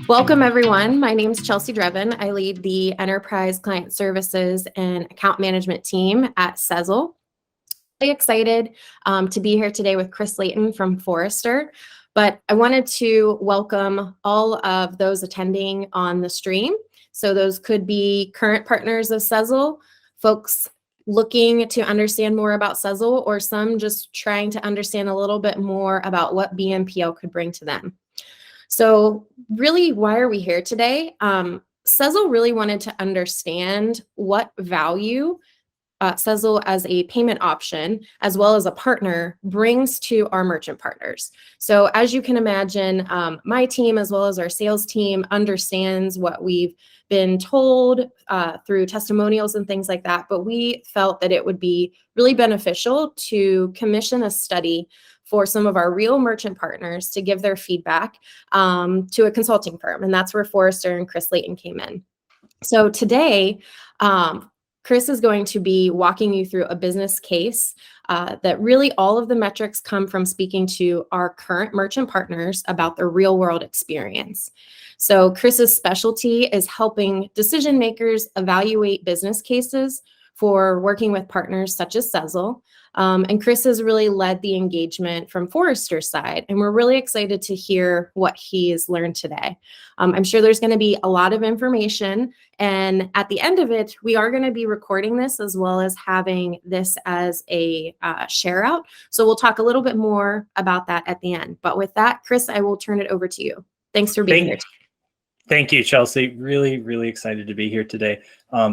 Welcome, everyone. My name is Chelsea Drevin. I lead the Enterprise Client Services and Account Management team at Sezzle. Really excited to be here today with Chris Layton from Forrester, but I wanted to welcome all of those attending on the stream. So those could be current partners of Sezzle, folks looking to understand more about Sezzle, or some just trying to understand a little bit more about what BNPL could bring to them. So really, why are we here today? Sezzle really wanted to understand what value Sezzle as a payment option, as well as a partner, brings to our merchant partners. So as you can imagine, my team, as well as our sales team, understands what we've been told through testimonials and things like that, but we felt that it would be really beneficial to commission a study for some of our real merchant partners to give their feedback to a consulting firm. And that's where Forrester and Chris Layton came in. So today, Chris is going to be walking you through a business case that really all of the metrics come from speaking to our current merchant partners about their real world experience. So Chris's specialty is helping decision makers evaluate business cases for working with partners such as Sezzle. And Chris has really led the engagement from Forrester's side, and we're really excited to hear what he has learned today. I'm sure there's going to be a lot of information, and at the end of it, we are going to be recording this as well as having this as a share out. So we'll talk a little bit more about that at the end. But with that, Chris, I will turn it over to you. Thanks for being here. Thank you, Chelsea. Really, really excited to be here today.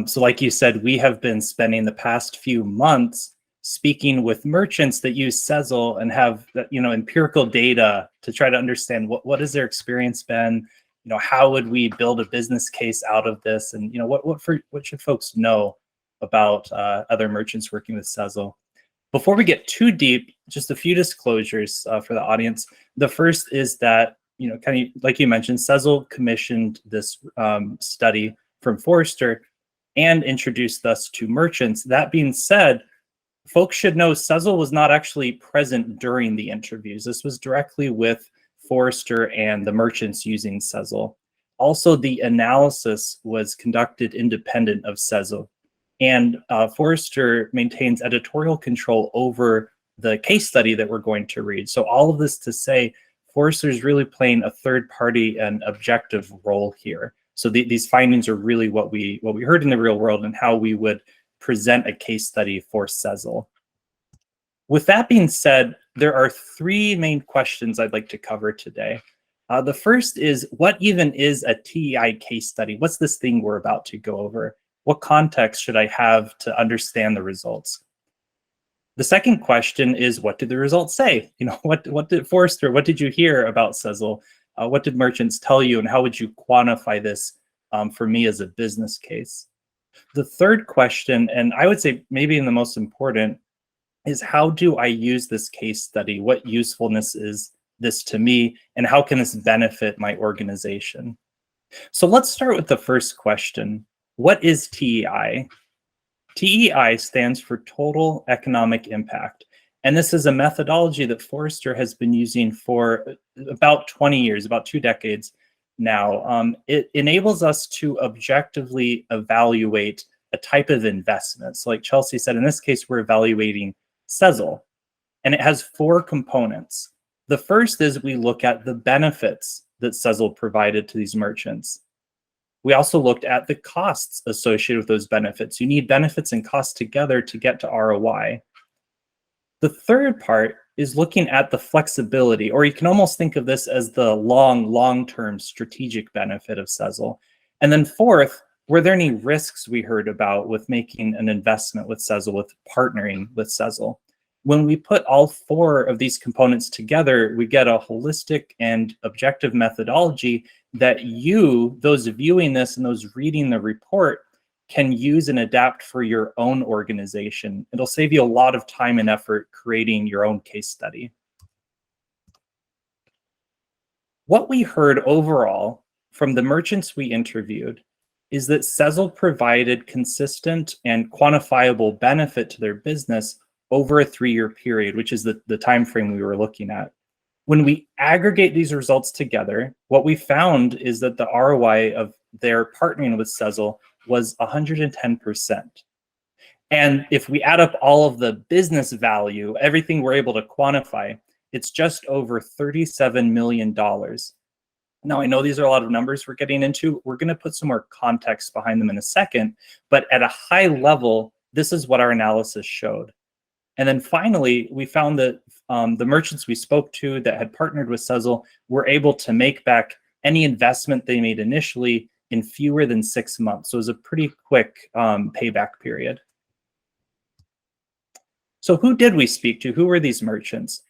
So like you said, we have been spending the past few months speaking with merchants that use Sezzle and have empirical data to try to understand what has their experience been, how would we build a business case out of this, and what should folks know about other merchants working with Sezzle. Before we get too deep, just a few disclosures for the audience. The first is that kind of like you mentioned, Sezzle commissioned this study from Forrester and introduced us to merchants. That being said, folks should know Sezzle was not actually present during the interviews. This was directly with Forrester and the merchants using Sezzle. Also, the analysis was conducted independent of Sezzle. And Forrester maintains editorial control over the case study that we're going to read. So all of this to say, Forrester is really playing a third party and objective role here. So these findings are really what we heard in the real world and how we would present a case study for Sezzle. With that being said, there are three main questions I'd like to cover today. The first is, what even is a TEI case study? What's this thing we're about to go over? What context should I have to understand the results? The second question is, what did the results say? What did Forrester, what did you hear about Sezzle? What did merchants tell you, and how would you quantify this for me as a business case? The third question, and I would say maybe the most important, is how do I use this case study? What usefulness is this to me, and how can this benefit my organization? So let's start with the first question. What is TEI? TEI stands for Total Economic Impact. And this is a methodology that Forrester has been using for about 20 years, about 2 decades now. It enables us to objectively evaluate a type of investment. So like Chelsea said, in this case, we're evaluating Sezzle, and it has 4 components. The first is we look at the benefits that Sezzle provided to these merchants. We also looked at the costs associated with those benefits. You need benefits and costs together to get to ROI. The third part is looking at the flexibility, or you can almost think of this as the long-term strategic benefit of Sezzle. And then fourth, were there any risks we heard about with making an investment with Sezzle, with partnering with Sezzle? When we put all 4 of these components together, we get a holistic and objective methodology that you, those viewing this and those reading the report, can use and adapt for your own organization. It'll save you a lot of time and effort creating your own case study. What we heard overall from the merchants we interviewed is that Sezzle provided consistent and quantifiable benefit to their business over a 3-year period, which is the time frame we were looking at. When we aggregate these results together, what we found is that the ROI of their partnering with Sezzle was 110%. And if we add up all of the business value, everything we're able to quantify, it's just over $37 million. Now, I know these are a lot of numbers we're getting into. We're going to put some more context behind them in a second. But at a high level, this is what our analysis showed. And then finally, we found that the merchants we spoke to that had partnered with Sezzle were able to make back any investment they made initially in fewer than 6 months. So it was a pretty quick payback period. So who did we speak to? Who were these merchants?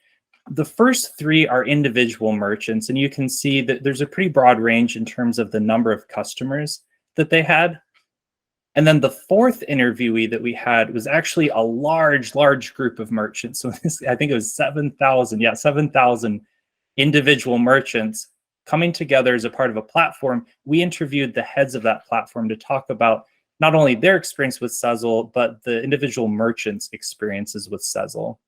The first three are individual merchants, and you can see that there's a pretty broad range in terms of the number of customers that they had. And then the fourth interviewee that we had was actually a large group of merchants. So I think it was 7,000, 7,000 individual merchants coming together as a part of a platform. We interviewed the heads of that platform to talk about not only their experience with Sezzle, but the individual merchants' experiences with Sezzle.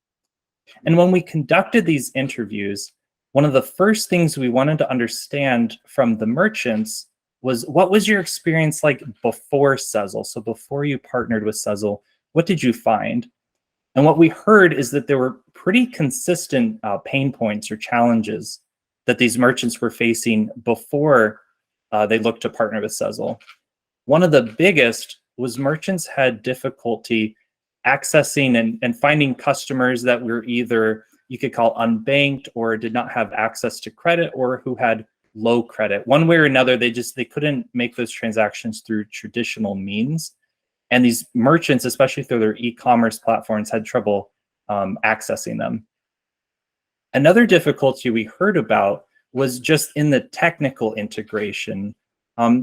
And when we conducted these interviews, one of the first things we wanted to understand from the merchants was, what was your experience like before Sezzle? So before you partnered with Sezzle, what did you find? And what we heard is that there were pretty consistent pain points or challenges that these merchants were facing before they looked to partner with Sezzle. One of the biggest was merchants had difficulty accessing and finding customers that were either, you could call, unbanked, or did not have access to credit, or who had low credit. One way or another, they couldn't make those transactions through traditional means. And these merchants, especially through their e-commerce platforms, had trouble accessing them. Another difficulty we heard about was just in the technical integration.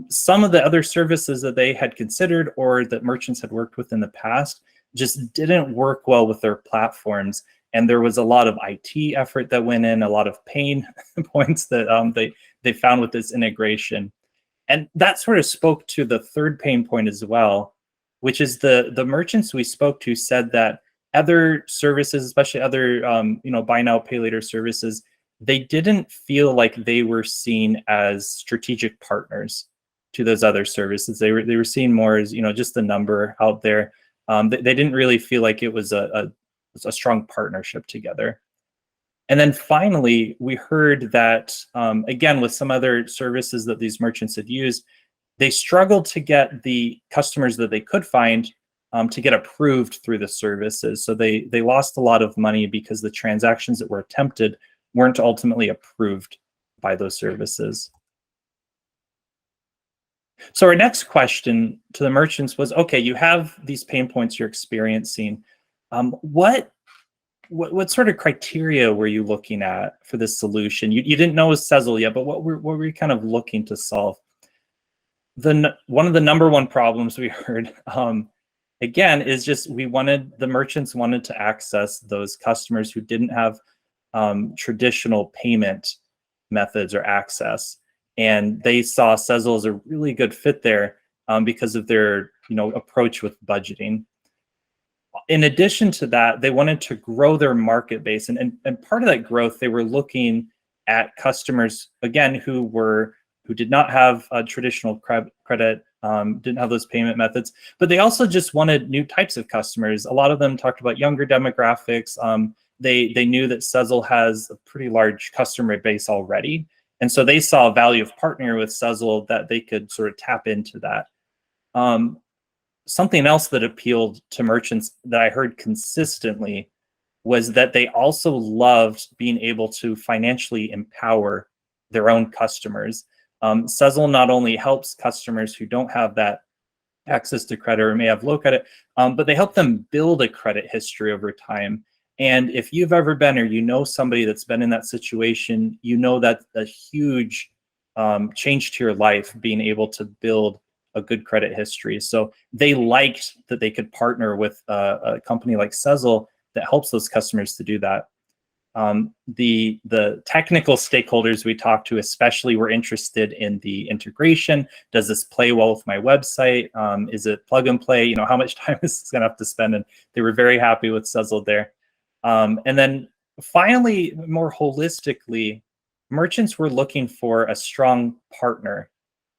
Some of the other services that they had considered or that merchants had worked with in the past just didn't work well with their platforms. And there was a lot of IT effort that went in, a lot of pain points that they found with this integration. And that sort of spoke to the third pain point as well, which is the merchants we spoke to said that other services, especially other buy now, pay later services, they didn't feel like they were seen as strategic partners to those other services. They were seen more as just a number out there. They didn't really feel like it was a strong partnership together. And then finally, we heard that, again, with some other services that these merchants had used, they struggled to get the customers that they could find to get approved through the services. So they lost a lot of money because the transactions that were attempted weren't ultimately approved by those services. So our next question to the merchants was, okay, you have these pain points you're experiencing. What sort of criteria were you looking at for this solution? You didn't know it was Sezzle yet, but what were you kind of looking to solve? One of the number one problems we heard, again, is just the merchants wanted to access those customers who didn't have traditional payment methods or access. And they saw Sezzle as a really good fit there because of their approach with budgeting. In addition to that, they wanted to grow their market base. And part of that growth, they were looking at customers, again, who did not have a traditional credit, didn't have those payment methods, but they also just wanted new types of customers. A lot of them talked about younger demographics. They knew that Sezzle has a pretty large customer base already. And so they saw a value of partnering with Sezzle that they could sort of tap into that. Something else that appealed to merchants that I heard consistently was that they also loved being able to financially empower their own customers. Sezzle not only helps customers who don't have that access to credit or may have low credit, but they help them build a credit history over time. And if you've ever been, or somebody that's been in that situation, that's a huge change to your life, being able to build a good credit history. So they liked that they could partner with a company like Sezzle that helps those customers to do that. The technical stakeholders we talked to especially were interested in the integration. Does this play well with my website? Is it plug and play? How much time is this going to have to spend? And they were very happy with Sezzle there. And then finally, more holistically, merchants were looking for a strong partner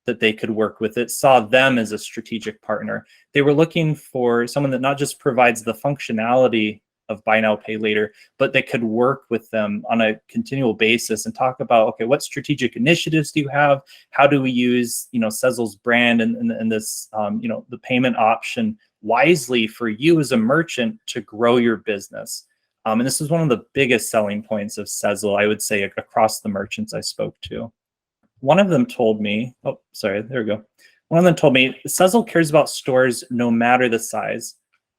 that they could work with. It saw them as a strategic partner. They were looking for someone that not just provides the functionality of buy now, pay later, but that could work with them on a continual basis and talk about, okay, what strategic initiatives do you have? How do we use, Sezzle's brand and this, the payment option wisely for you as a merchant to grow your business? And this is one of the biggest selling points of Sezzle, I would say, across the merchants I spoke to. One of them told me, oh, sorry, there we go. One of them told me, Sezzle cares about stores no matter the size.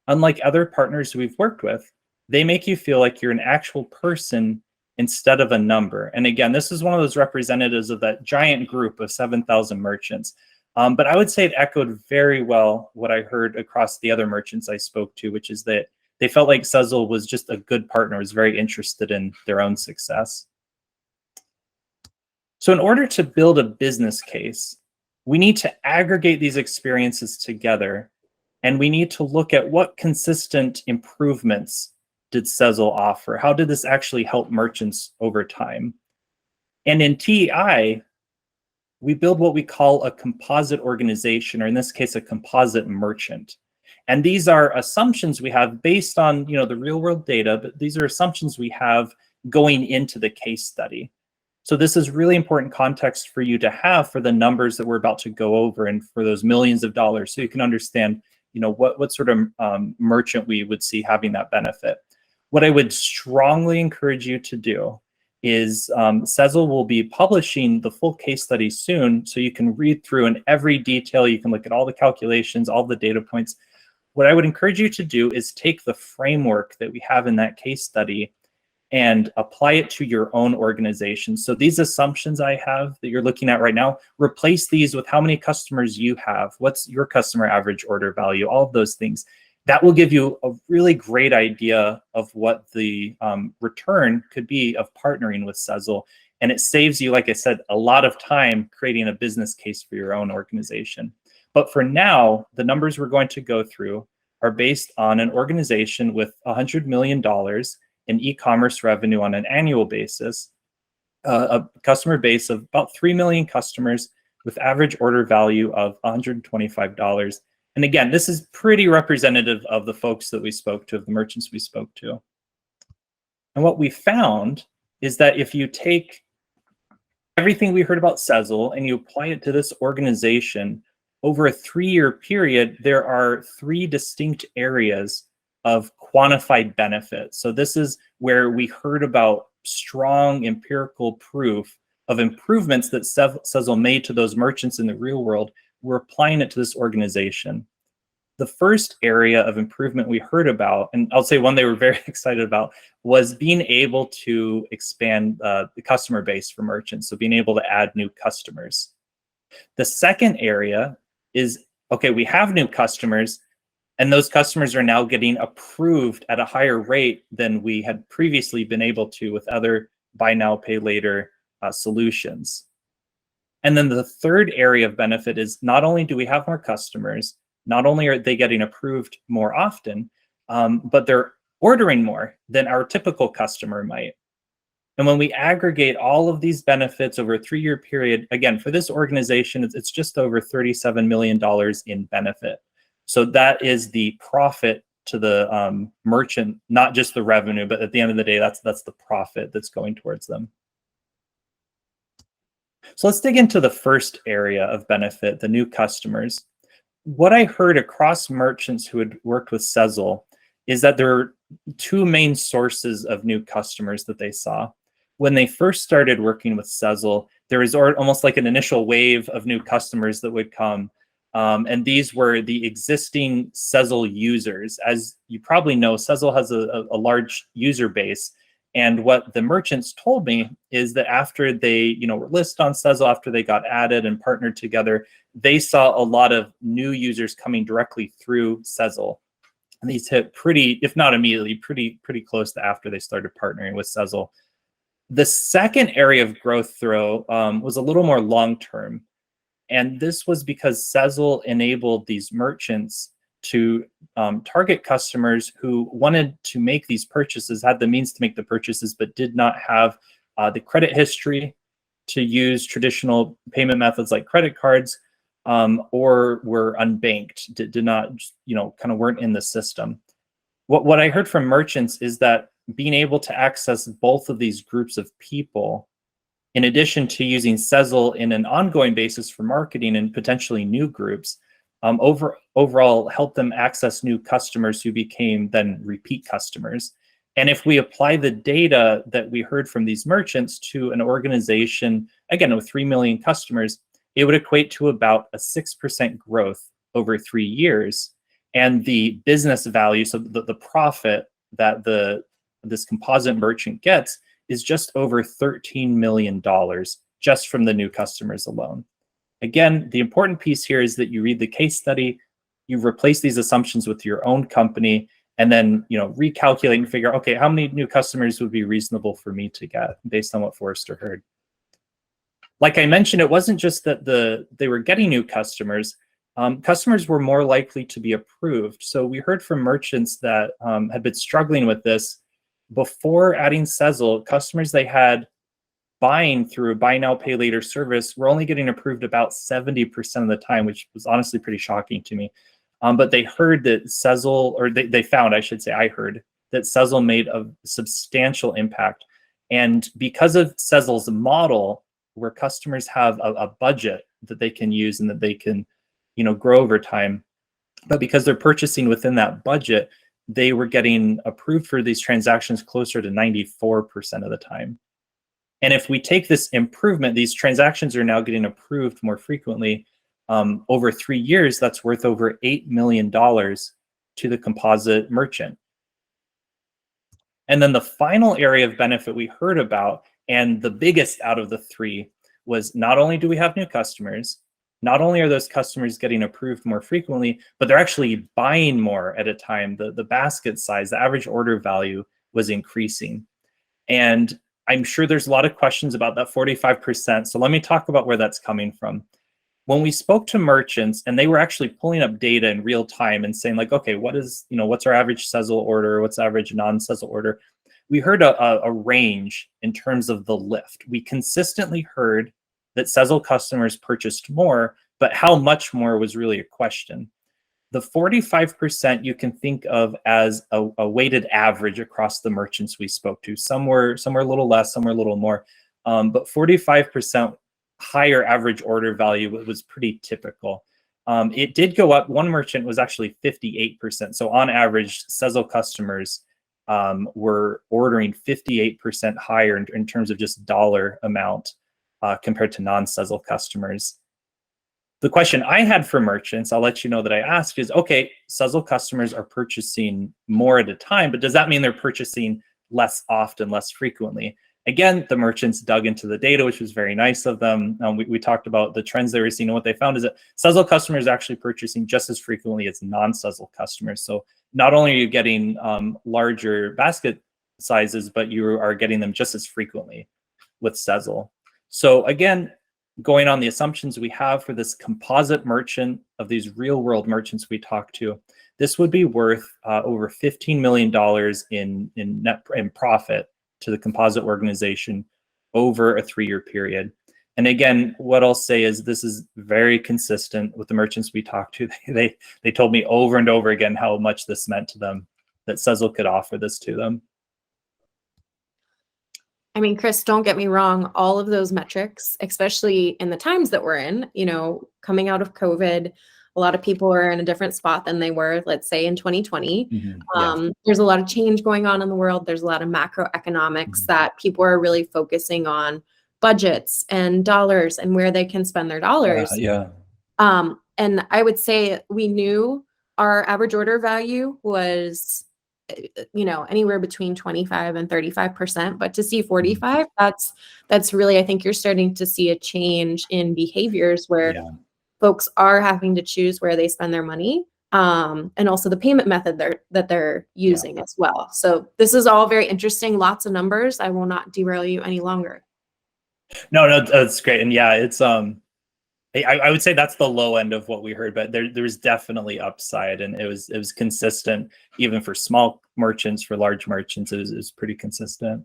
Unlike other partners we've worked with, they make you feel like you're an actual person instead of a number. And again, this is one of those representatives of that giant group of 7,000 merchants. But I would say it echoed very well what I heard across the other merchants I spoke to, which is that they felt like Sezzle was just a good partner, was very interested in their own success. So in order to build a business case, we need to aggregate these experiences together, and we need to look at what consistent improvements did Sezzle offer? How did this actually help merchants over time? And in TEI, we build what we call a composite organization, or in this case, a composite merchant. And these are assumptions we have based on the real world data, but these are assumptions we have going into the case study. So this is really important context for you to have for the numbers that we're about to go over and for those millions of dollars, so you can understand what sort of merchant we would see having that benefit. What I would strongly encourage you to do is Sezzle will be publishing the full case study soon, so you can read through in every detail. You can look at all the calculations, all the data points. What I would encourage you to do is take the framework that we have in that case study and apply it to your own organization. So these assumptions I have that you're looking at right now, replace these with how many customers you have, what's your customer average order value, all of those things. That will give you a really great idea of what the return could be of partnering with Sezzle. And it saves you, like I said, a lot of time creating a business case for your own organization. But for now, the numbers we're going to go through are based on an organization with $100 million in e-commerce revenue on an annual basis, a customer base of about 3 million customers with average order value of $125. And again, this is pretty representative of the folks that we spoke to, of the merchants we spoke to. And what we found is that if you take everything we heard about Sezzle and you apply it to this organization, over a 3-year period, there are 3 distinct areas of quantified benefit. So this is where we heard about strong empirical proof of improvements that Sezzle made to those merchants in the real world. We're applying it to this organization. The first area of improvement we heard about, and I'll say one they were very excited about, was being able to expand the customer base for merchants. So being able to add new customers. The second area is, okay, we have new customers, and those customers are now getting approved at a higher rate than we had previously been able to with other buy now, pay later solutions. And then the third area of benefit is not only do we have more customers, not only are they getting approved more often, but they're ordering more than our typical customer might. And when we aggregate all of these benefits over a 3-year period, again, for this organization, it's just over $37 million in benefit. So that is the profit to the merchant, not just the revenue, but at the end of the day, that's the profit that's going towards them. So let's dig into the first area of benefit, the new customers. What I heard across merchants who had worked with Sezzle is that there are 2 main sources of new customers that they saw. When they first started working with Sezzle, there was almost like an initial wave of new customers that would come. And these were the existing Sezzle users. As you probably know, Sezzle has a large user base. And what the merchants told me is that after they were listed on Sezzle, after they got added and partnered together, they saw a lot of new users coming directly through Sezzle. And these hit pretty, if not immediately, pretty close to after they started partnering with Sezzle. The second area of growth, though, was a little more long-term. And this was because Sezzle enabled these merchants to target customers who wanted to make these purchases, had the means to make the purchases, but did not have the credit history to use traditional payment methods like credit cards, or were unbanked, did not, kind of weren't in the system. What I heard from merchants is that being able to access both of these groups of people, in addition to using Sezzle in an ongoing basis for marketing and potentially new groups, overall help them access new customers who became then repeat customers. And if we apply the data that we heard from these merchants to an organization, again, with 3 million customers, it would equate to about a 6% growth over 3 years. And the business value, so the profit that this composite merchant gets, is just over $13 million just from the new customers alone. Again, the important piece here is that you read the case study, you replace these assumptions with your own company, and then recalculate and figure, okay, how many new customers would be reasonable for me to get based on what Forrester heard. Like I mentioned, it wasn't just that they were getting new customers. Customers were more likely to be approved. So we heard from merchants that had been struggling with this. Before adding Sezzle, customers they had buying through a buy now, pay later service were only getting approved about 70% of the time, which was honestly pretty shocking to me. But they heard that Sezzle, or they found, I should say, I heard that Sezzle made a substantial impact. And because of Sezzle's model, where customers have a budget that they can use and that they can, grow over time, but because they're purchasing within that budget, they were getting approved for these transactions closer to 94% of the time. And if we take this improvement, these transactions are now getting approved more frequently. Over 3 years, that's worth over $8 million to the composite merchant. And then the final area of benefit we heard about, and the biggest out of the three, was not only do we have new customers, not only are those customers getting approved more frequently, but they're actually buying more at a time. The basket size, the average order value was increasing. And I'm sure there's a lot of questions about that 45%. So let me talk about where that's coming from. When we spoke to merchants, and they were actually pulling up data in real time and saying like, okay, what's our average Sezzle order? What's the average non-Sezzle order? We heard a range in terms of the lift. We consistently heard that Sezzle customers purchased more, but how much more was really a question. The 45% you can think of as a weighted average across the merchants we spoke to. Some were a little less, some were a little more, but 45% higher average order value was pretty typical. It did go up. One merchant was actually 58%. So on average, Sezzle customers were ordering 58% higher in terms of just dollar amount compared to non-Sezzle customers. The question I had for merchants, I'll let you know that I asked, is, okay, Sezzle customers are purchasing more at a time, but does that mean they're purchasing less often, less frequently? Again, the merchants dug into the data, which was very nice of them. We talked about the trends they were seeing, and what they found is that Sezzle customers are actually purchasing just as frequently as non-Sezzle customers. So not only are you getting larger basket sizes, but you are getting them just as frequently with Sezzle. So again, going on the assumptions we have for this composite merchant of these real world merchants we talked to, this would be worth over $15 million in profit to the composite organization over a 3-year period. And again, what I'll say is this is very consistent with the merchants we talked to. They told me over and over again how much this meant to them, that Sezzle could offer this to them. I mean, Chris, don't get me wrong, all of those metrics, especially in the times that we're in, coming out of COVID, a lot of people are in a different spot than they were, let's say, in 2020. Yeah. There's a lot of change going on in the world. There's a lot of macroeconomics that people are really focusing on budgets and dollars and where they can spend their dollars. Yeah. And I would say we knew our average order value was anywhere between 25 and 35%, but to see 45, that's really, I think you're starting to see a change in behaviors where folks are having to choose where they spend their money, and also the payment method that they're using as well. So this is all very interesting, lots of numbers. I will not derail you any longer. No, that's great. And yeah, it's I would say that's the low end of what we heard, but there's definitely upside, and it was consistent even for small merchants, for large merchants, it was pretty consistent.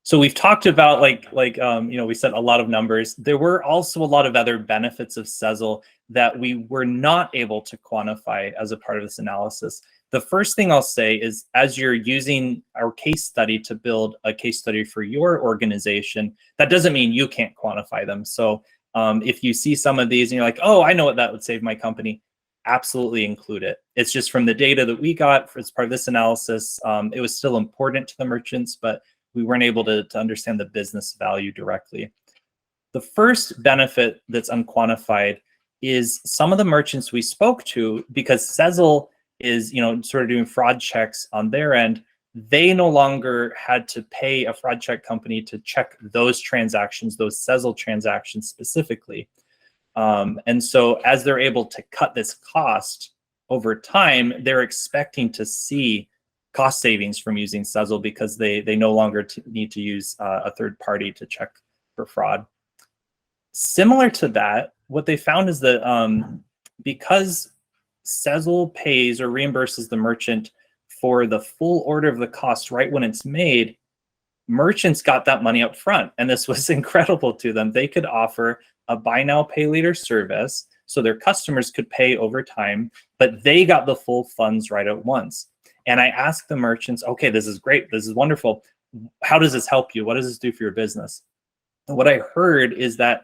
So we've talked about we said a lot of numbers. There were also a lot of other benefits of Sezzle that we were not able to quantify as a part of this analysis. The first thing I'll say is, as you're using our case study to build a case study for your organization, that doesn't mean you can't quantify them. So if you see some of these and you're like, oh, I know what that would save my company, absolutely include it. It's just from the data that we got as part of this analysis, it was still important to the merchants, but we weren't able to understand the business value directly. The first benefit that's unquantified is some of the merchants we spoke to, because Sezzle is sort of doing fraud checks on their end, they no longer had to pay a fraud check company to check those transactions, those Sezzle transactions specifically. And so as they're able to cut this cost over time, they're expecting to see cost savings from using Sezzle, because they no longer need to use a third party to check for fraud. Similar to that, what they found is that because Sezzle pays or reimburses the merchant for the full order of the cost right when it's made, merchants got that money up front. And this was incredible to them. They could offer a buy now, pay later service so their customers could pay over time, but they got the full funds right at once. And I asked the merchants, okay, this is great. This is wonderful. How does this help you? What does this do for your business? And what I heard is that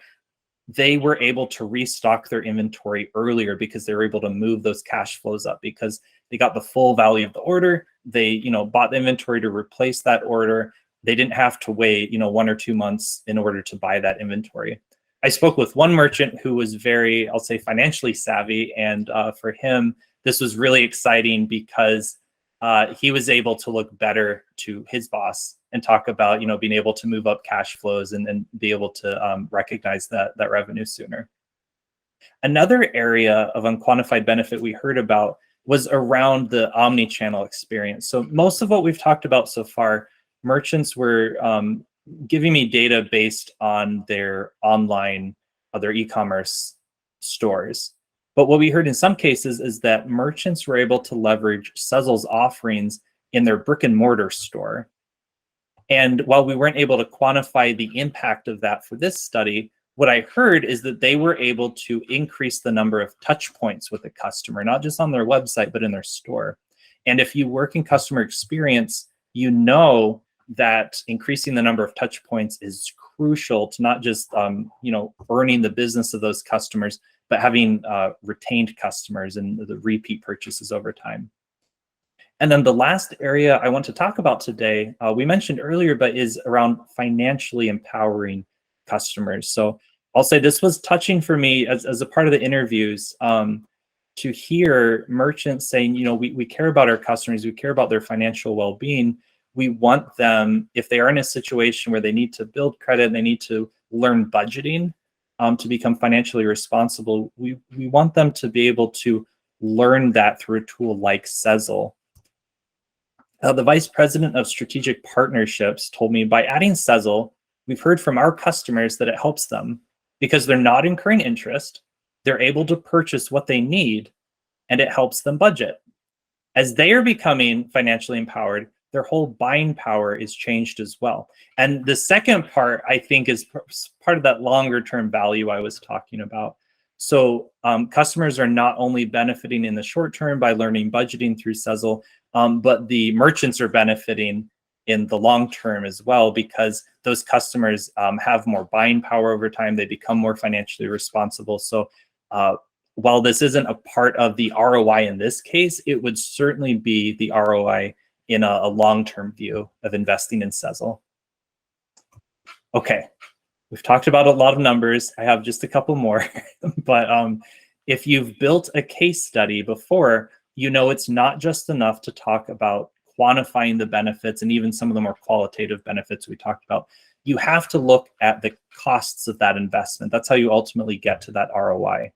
they were able to restock their inventory earlier because they were able to move those cash flows up because they got the full value of the order. They, bought the inventory to replace that order. They didn't have to wait, 1 or 2 months in order to buy that inventory. I spoke with one merchant who was very, I'll say, financially savvy. And for him, this was really exciting because he was able to look better to his boss and talk about, being able to move up cash flows and be able to recognize that revenue sooner. Another area of unquantified benefit we heard about was around the omni-channel experience. So most of what we've talked about so far, merchants were giving me data based on their online, their e-commerce stores. But what we heard in some cases is that merchants were able to leverage Sezzle's offerings in their brick and mortar store. And while we weren't able to quantify the impact of that for this study, what I heard is that they were able to increase the number of touch points with the customer, not just on their website, but in their store. And if you work in customer experience, you know that increasing the number of touch points is crucial to not just earning the business of those customers, but having retained customers and the repeat purchases over time. And then the last area I want to talk about today, we mentioned earlier, but is around financially empowering customers. So I'll say this was touching for me as a part of the interviews, to hear merchants saying, we care about our customers, we care about their financial well-being. We want them, if they are in a situation where they need to build credit, they need to learn budgeting to become financially responsible, we want them to be able to learn that through a tool like Sezzle. The vice president of strategic partnerships told me, by adding Sezzle, we've heard from our customers that it helps them because they're not incurring interest, they're able to purchase what they need, and it helps them budget. As they are becoming financially empowered, their whole buying power is changed as well. And the second part, I think, is part of that longer term value I was talking about. So customers are not only benefiting in the short term by learning budgeting through Sezzle, but the merchants are benefiting in the long term as well, because those customers have more buying power over time. They become more financially responsible. So while this isn't a part of the ROI in this case, it would certainly be the ROI in a long-term view of investing in Sezzle. Okay, we've talked about a lot of numbers. I have just a couple more, but if you've built a case study before, it's not just enough to talk about quantifying the benefits and even some of the more qualitative benefits we talked about. You have to look at the costs of that investment. That's how you ultimately get to that ROI.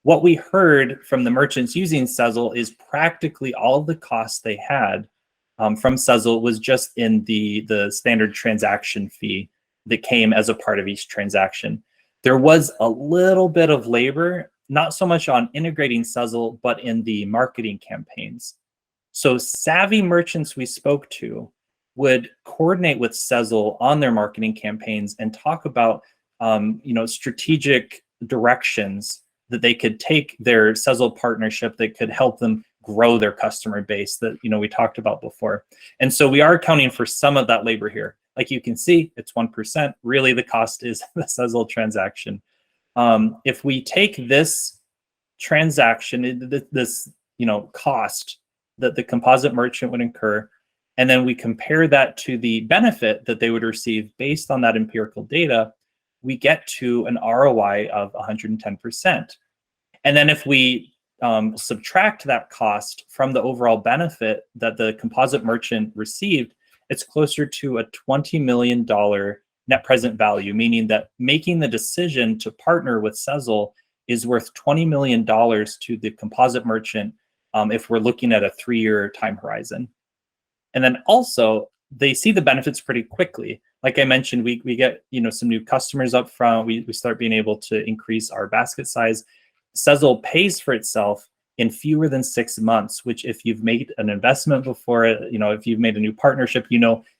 What we heard from the merchants using Sezzle is practically all of the costs they had from Sezzle was just in the standard transaction fee that came as a part of each transaction. There was a little bit of labor, not so much on integrating Sezzle, but in the marketing campaigns. So savvy merchants we spoke to would coordinate with Sezzle on their marketing campaigns and talk about strategic directions that they could take their Sezzle partnership that could help them grow their customer base that we talked about before. And so we are accounting for some of that labor here. Like you can see, it's 1%. Really, the cost is the Sezzle transaction. If we take this transaction, this cost that the composite merchant would incur, and then we compare that to the benefit that they would receive based on that empirical data, we get to an ROI of 110%. And then if we subtract that cost from the overall benefit that the composite merchant received, it's closer to a $20 million net present value, meaning that making the decision to partner with Sezzle is worth $20 million to the composite merchant if we're looking at a 3-year time horizon. And then also, they see the benefits pretty quickly. Like I mentioned, we get some new customers up front. We start being able to increase our basket size. Sezzle pays for itself in fewer than 6 months, which if you've made an investment before, if you've made a new partnership,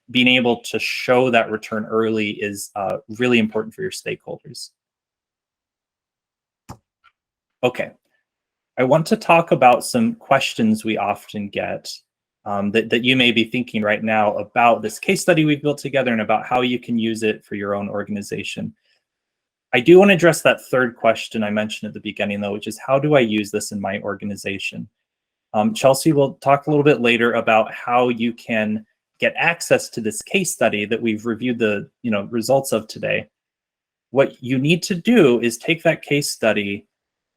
being able to show that return early is really important for your stakeholders. Okay, I want to talk about some questions we often get that you may be thinking right now about this case study we've built together and about how you can use it for your own organization. I do want to address that third question I mentioned at the beginning, though, which is how do I use this in my organization? Chelsea will talk a little bit later about how you can get access to this case study that we've reviewed the results of today. What you need to do is take that case study,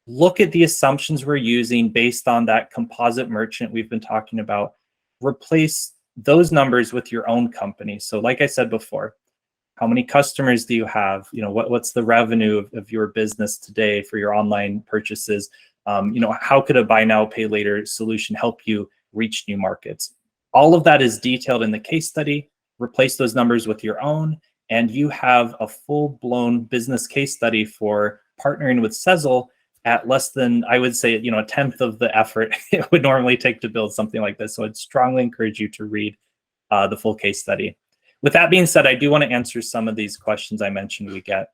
look at the assumptions we're using based on that composite merchant we've been talking about, replace those numbers with your own company. So like I said before, how many customers do you have? What's the revenue of your business today for your online purchases? How could a buy now, pay later solution help you reach new markets? All of that is detailed in the case study. Replace those numbers with your own, and you have a full-blown business case study for partnering with Sezzle at less than, I would say, a tenth of the effort it would normally take to build something like this. So I'd strongly encourage you to read the full case study. With that being said, I do want to answer some of these questions I mentioned we get.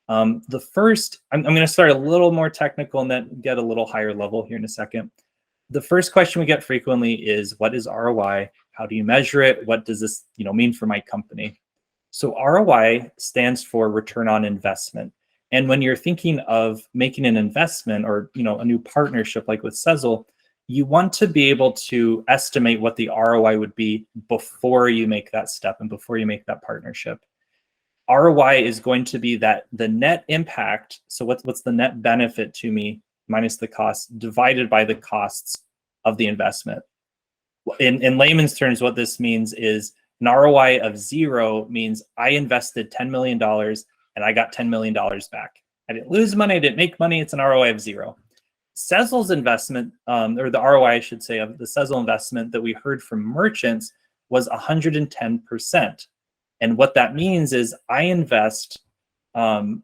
The first, I'm going to start a little more technical and then get a little higher level here in a second. The first question we get frequently is, what is ROI? How do you measure it? What does this mean for my company? So ROI stands for return on investment. And when you're thinking of making an investment or a new partnership like with Sezzle, you want to be able to estimate what the ROI would be before you make that step and before you make that partnership. ROI is going to be the net impact. So what's the net benefit to me minus the cost divided by the costs of the investment. In layman's terms, what this means is an ROI of 0 means I invested $10 million and I got $10 million back. I didn't lose money, I didn't make money, it's an ROI of 0. Sezzle's investment, or the ROI, I should say, of the Sezzle investment that we heard from merchants was 110%. And what that means is I invest $10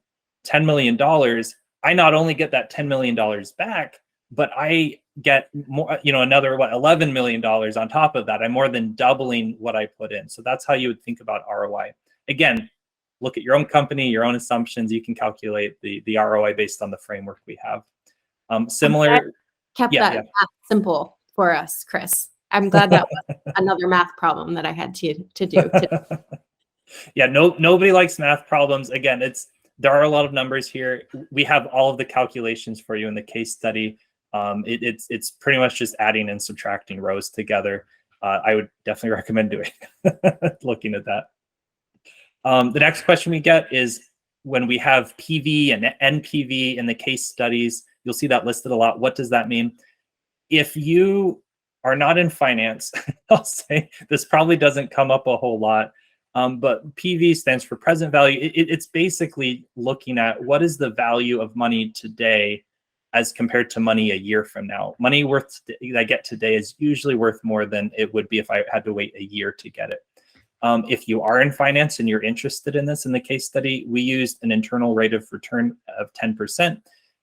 million. I not only get that $10 million back, but I get more, another $11 million on top of that. I'm more than doubling what I put in. So that's how you would think about ROI. Again, look at your own company, your own assumptions. You can calculate the ROI based on the framework we have. Similar. Kept that simple for us, Chris. I'm glad that was another math problem that I had to do. Yeah, nobody likes math problems. Again, there are a lot of numbers here. We have all of the calculations for you in the case study. It's pretty much just adding and subtracting rows together. I would definitely recommend doing looking at that. The next question we get is when we have PV and NPV in the case studies, you'll see that listed a lot. What does that mean? If you are not in finance, I'll say this probably doesn't come up a whole lot. But PV stands for present value. It's basically looking at what is the value of money today as compared to money a year from now. Money worth that I get today is usually worth more than it would be if I had to wait a year to get it. If you are in finance and you're interested in this in the case study, we used an internal rate of return of 10%.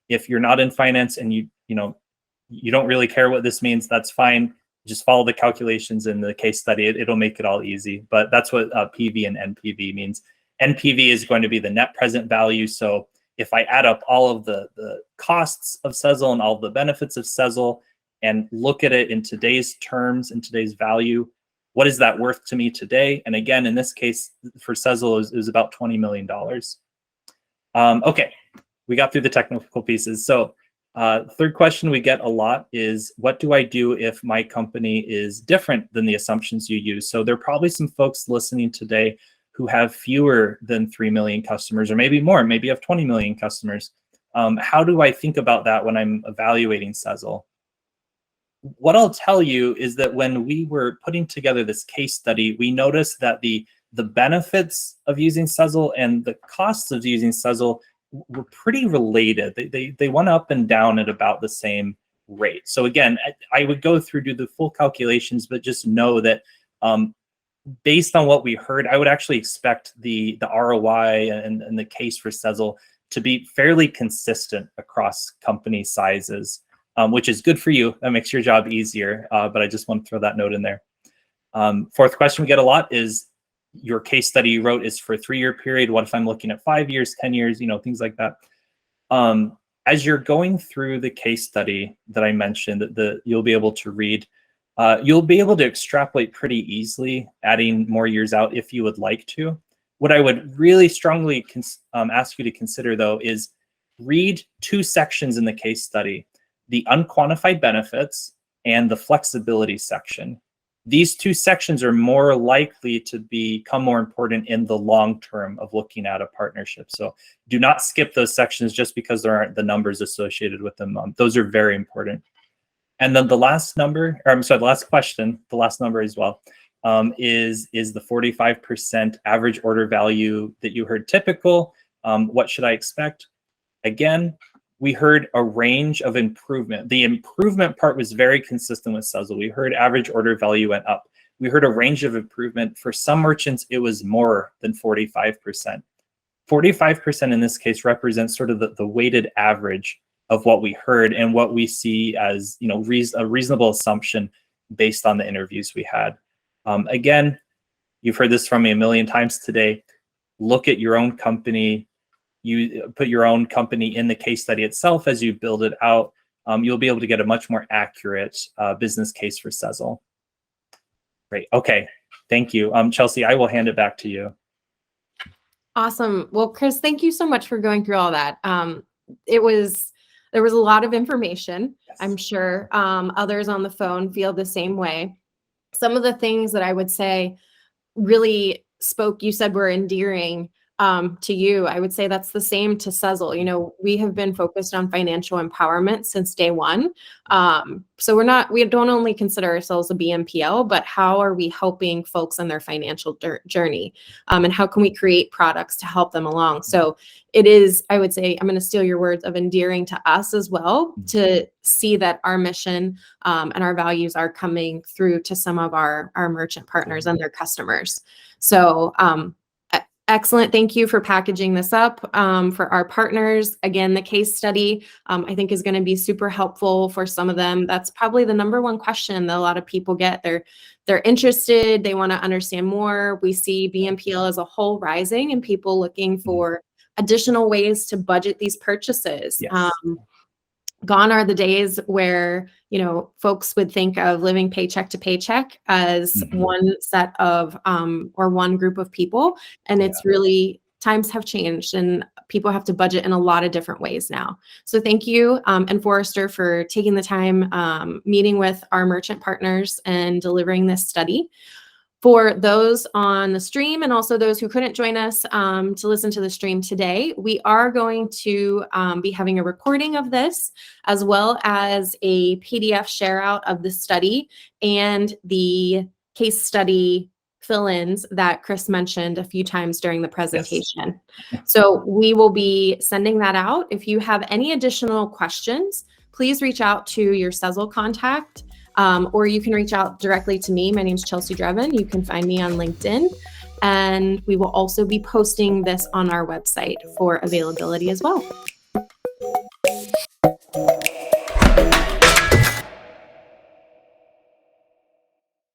If you're not in finance and you don't really care what this means, that's fine. Just follow the calculations in the case study. It'll make it all easy. But that's what PV and NPV means. NPV is going to be the net present value. So if I add up all of the costs of Sezzle and all of the benefits of Sezzle and look at it in today's terms, in today's value, what is that worth to me today? And again, in this case, for Sezzle, is about $20 million. Okay, we got through the technical pieces. So third question we get a lot is, what do I do if my company is different than the assumptions you use? So there are probably some folks listening today who have fewer than 3 million customers, or maybe more, maybe you have 20 million customers. How do I think about that when I'm evaluating Sezzle? What I'll tell you is that when we were putting together this case study, we noticed that the benefits of using Sezzle and the costs of using Sezzle were pretty related. They went up and down at about the same rate. So again, I would go through, do the full calculations, but just know that based on what we heard, I would actually expect the ROI and the case for Sezzle to be fairly consistent across company sizes, which is good for you. That makes your job easier, but I just want to throw that note in there. Fourth question we get a lot is, your case study you wrote is for a 3-year period. What if I'm looking at 5 years, 10 years, things like that. As you're going through the case study that I mentioned, that you'll be able to read, you'll be able to extrapolate pretty easily, adding more years out if you would like to. What I would really strongly ask you to consider, though, is read 2 sections in the case study: the unquantified benefits and the flexibility section. These 2 sections are more likely to become more important in the long term of looking at a partnership. So do not skip those sections just because there aren't the numbers associated with them. Those are very important. And then the last number, or I'm sorry, the last question, the last number as well, is the 45% average order value that you heard typical. What should I expect? Again, we heard a range of improvement. The improvement part was very consistent with Sezzle. We heard average order value went up. We heard a range of improvement. For some merchants, it was more than 45%. 45% in this case represents sort of the weighted average of what we heard and what we see as a reasonable assumption based on the interviews we had. Again, you've heard this from me a million times today. Look at your own company. You put your own company in the case study itself as you build it out. You'll be able to get a much more accurate business case for Sezzle. Great. Okay. Thank you. Chelsea, I will hand it back to you. Awesome. Well, Chris, thank you so much for going through all that. There was a lot of information. Yes. I'm sure others on the phone feel the same way. Some of the things that I would say really you said were endearing to you. I would say that's the same to Sezzle. We have been focused on financial empowerment since day one. So we don't only consider ourselves a BNPL, but how are we helping folks on their financial journey? And how can we create products to help them along? So it is, I would say, I'm going to steal your words, of endearing to us as well, to see that our mission and our values are coming through to some of our merchant partners and their customers. So excellent. Thank you for packaging this up for our partners. Again, the case study, I think, is going to be super helpful for some of them. That's probably the number one question that a lot of people get. They're interested. They want to understand more. We see BNPL as a whole rising and people looking for additional ways to budget these purchases. Yes. Gone are the days where, folks would think of living paycheck to paycheck as one set of, or one group of people. And it's really, times have changed and people have to budget in a lot of different ways now. So thank you, and Forrester, for taking the time, meeting with our merchant partners and delivering this study. For those on the stream and also those who couldn't join us to listen to the stream today, we are going to be having a recording of this, as well as a PDF share out of the study and the case study fill-ins that Chris mentioned a few times during the presentation. Yes. So we will be sending that out. If you have any additional questions, please reach out to your Sezzle contact. or you can reach out directly to me. My name is Chelsea Drevin. You can find me on LinkedIn. And we will also be posting this on our website for availability as well.